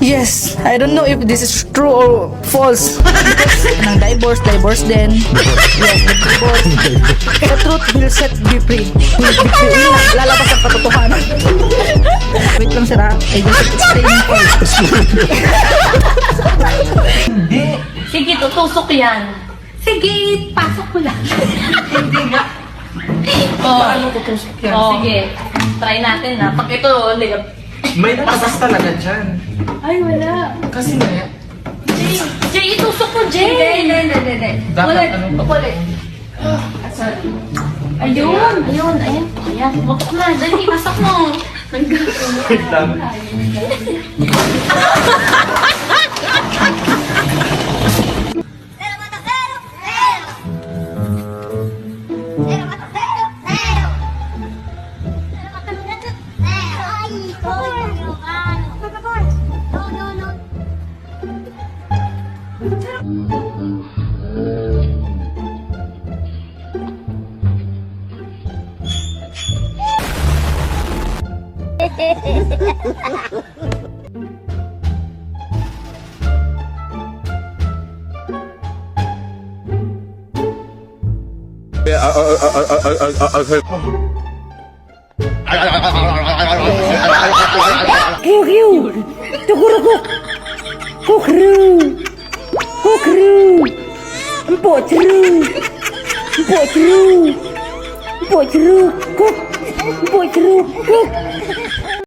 Yes, I don't know if this is true or false. Because ng divorce din. Yes, divorce. The truth will set you free. Will be free. Yun na, lalabas ang katotohanan. Wait lang sir ha. I just explaining all. Sige, tutusok yan. Sige, pasok ko lang. Hindi nga. Paano tutusok yan? Sige, try natin na. Pag ito, hindi ka. May pasas talaga dyan. Ay, wala. Kasi nga, Jay, itusok mo, Jay. Hindi. dapat ano pa. Ulit. Sorry. Ayun. Ayan, bukok na. Dali, pasok mo. Wait lang. Kukriu, tukurukuk, kukriu, empok ceru, kuk, empok ceru, kuk.